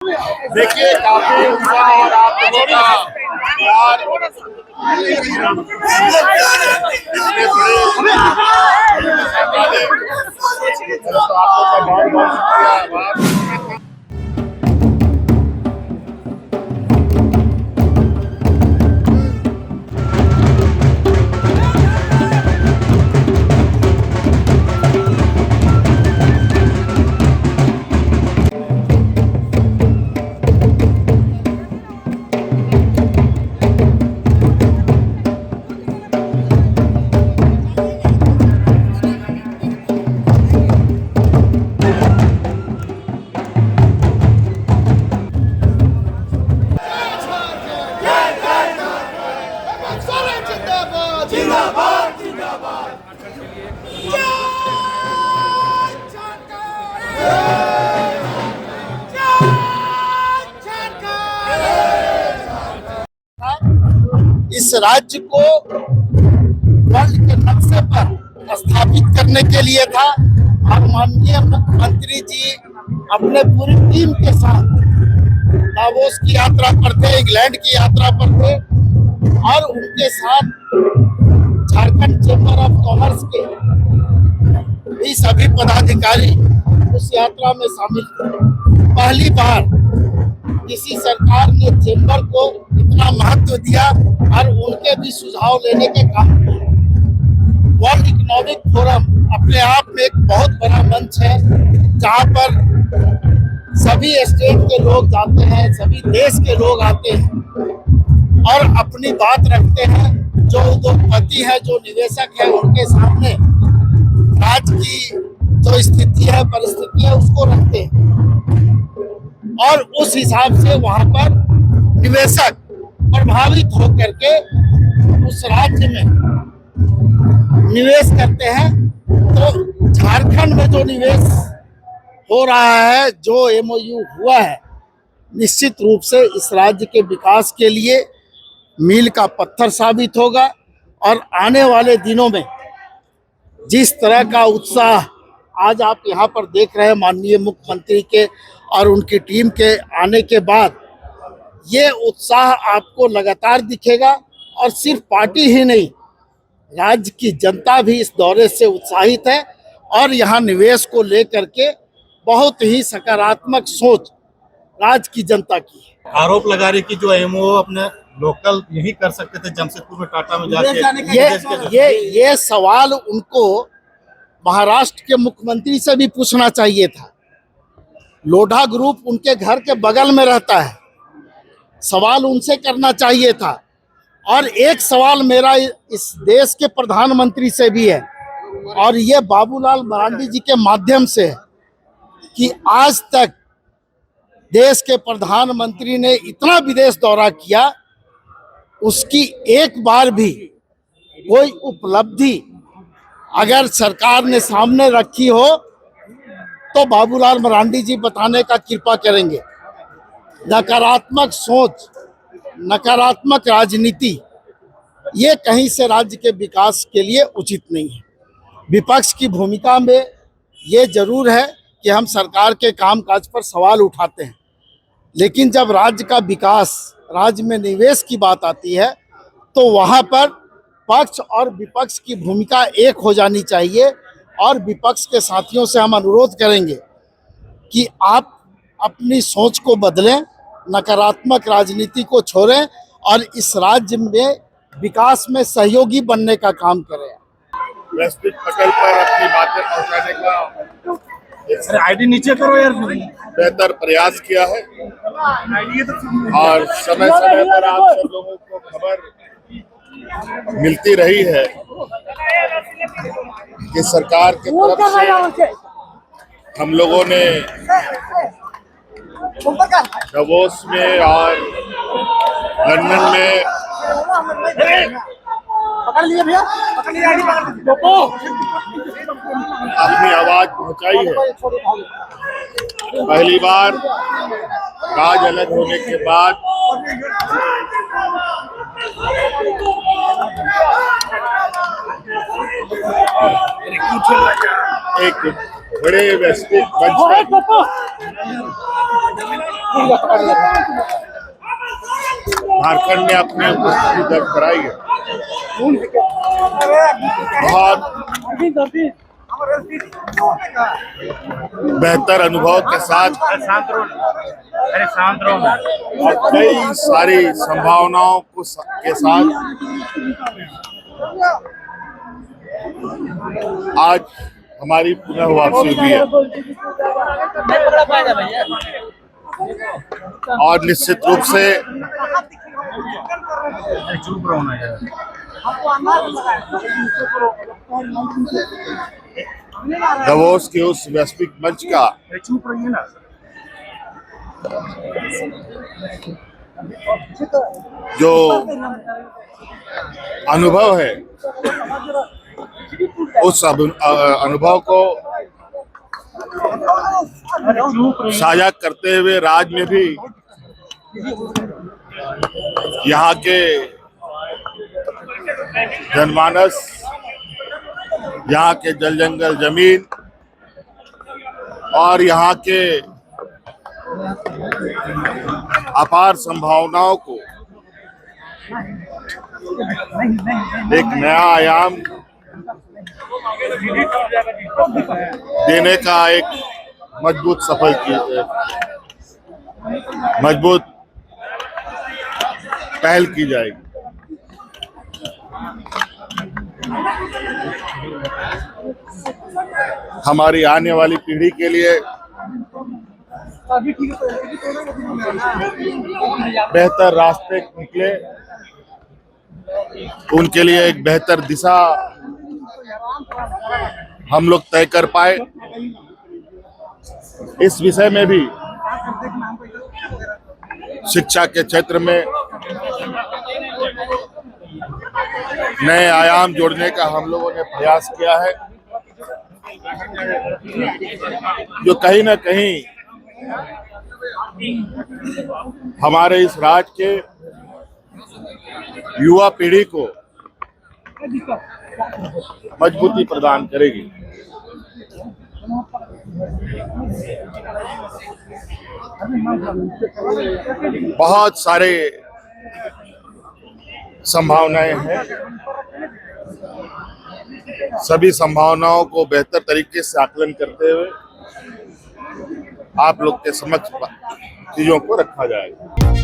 देखिए काफी उत्साह और आप लोगों का प्यार इतने बड़े तो आप लोग का बहुत बहुत शुक्रिया आभार। इस राज्य को वर्ल्ड के नक्शे पर स्थापित करने के लिए था और माननीय मुख्यमंत्री जी अपने पूरी टीम के साथ दावोस की यात्रा पर थे, इंग्लैंड की यात्रा पर थे और उनके साथ झारखंड चैम्बर ऑफ कॉमर्स के भी सभी पदाधिकारी उस यात्रा में शामिल थे। पहली बार किसी सरकार ने चैम्बर को इतना महत्व दिया और उनके भी सुझाव लेने के काम किए। वर्ल्ड इकोनॉमिक फोरम अपने आप में एक बहुत बड़ा मंच है जहां पर सभी स्टेट के लोग जाते हैं, सभी देश के लोग आते हैं और अपनी बात रखते हैं। जो उद्योगपति है, जो निवेशक है, उनके सामने राज्य की जो स्थिति है, परिस्थिति है, उसको रखते हैं और उस हिसाब से वहां पर निवेशक प्रभावित होकर के उस राज्य में निवेश करते हैं। तो झारखंड में जो निवेश हो रहा है, जो एमओयू हुआ है, निश्चित रूप से इस राज्य के विकास के लिए मील का पत्थर साबित होगा और आने वाले दिनों में जिस तरह का उत्साह आज आप यहाँ पर देख रहे हैं माननीय मुख्यमंत्री के और उनकी टीम के आने के बाद, ये उत्साह आपको लगातार दिखेगा और सिर्फ पार्टी ही नहीं, राज्य की जनता भी इस दौरे से उत्साहित है और यहाँ निवेश को लेकर के बहुत ही सकारात्मक सोच राज्य की जनता की है। आरोप लगा रही कि जो एमओ अपने लोकल यही कर सकते थे, जमशेदपुर में टाटा में जाके ये सवाल उनको महाराष्ट्र के मुख्यमंत्री से भी पूछना चाहिए था। लोढ़ा ग्रुप उनके घर के बगल में रहता है, सवाल उनसे करना चाहिए था। और एक सवाल मेरा इस देश के प्रधानमंत्री से भी है और ये बाबूलाल मरांडी जी के माध्यम से है कि आज तक देश के प्रधानमंत्री ने इतना विदेश दौरा किया, उसकी एक बार भी कोई उपलब्धि अगर सरकार ने सामने रखी हो तो बाबूलाल मरांडी जी बताने का कृपा करेंगे। नकारात्मक सोच, नकारात्मक राजनीति, ये कहीं से राज्य के विकास के लिए उचित नहीं है। विपक्ष की भूमिका में ये जरूर है कि हम सरकार के कामकाज पर सवाल उठाते हैं, लेकिन जब राज्य का विकास, राज्य में निवेश की बात आती है तो वहाँ पर पक्ष और विपक्ष की भूमिका एक हो जानी चाहिए। और विपक्ष के साथियों से हम अनुरोध करेंगे कि आप अपनी सोच को बदलें, नकारात्मक राजनीति को छोड़ें और इस राज्य में विकास में सहयोगी बनने का काम करें। वैश्विक पटल पर अपनी बातें पहुंचाने का आईडी नीचे करो यार, बेहतर प्रयास किया है और समय समय पर आप सब लोगों को खबर मिलती रही है कि सरकार की तरफ से हम लोगों ने दावोस में और लंदन में अपनी आवाज पहुंचाई है। पहली बार राज अलग होने के बाद एक बड़े वैश्विक मंच पर झारखंड ने अपने उपस्थिति दर्ज कराई है। बहुत बेहतर अनुभव के साथ और कई सारी संभावनाओं को के साथ आज हमारी पुनः वापसी हुई है और निश्चित रूप से davos के उस वैश्विक मंच का जो अनुभव है उस अनुभव को साझा करते हुए राज्य में भी यहाँ के जनमानस, यहाँ के जल जंगल जमीन और यहाँ के अपार संभावनाओं को एक नया आयाम देने का एक मजबूत पहल की जाएगी। हमारी आने वाली पीढ़ी के लिए बेहतर रास्ते निकले, उनके लिए एक बेहतर दिशा हम लोग तय कर पाए। इस विषय में भी शिक्षा के क्षेत्र में नए आयाम जोड़ने का हम लोगों ने प्रयास किया है, जो कहीं ना कहीं हमारे इस राज्य के युवा पीढ़ी को मजबूती प्रदान करेगी। बहुत सारे संभावनाएं हैं, सभी संभावनाओं को बेहतर तरीके से आकलन करते हुए आप लोग के समक्ष चीजों को रखा जाएगा।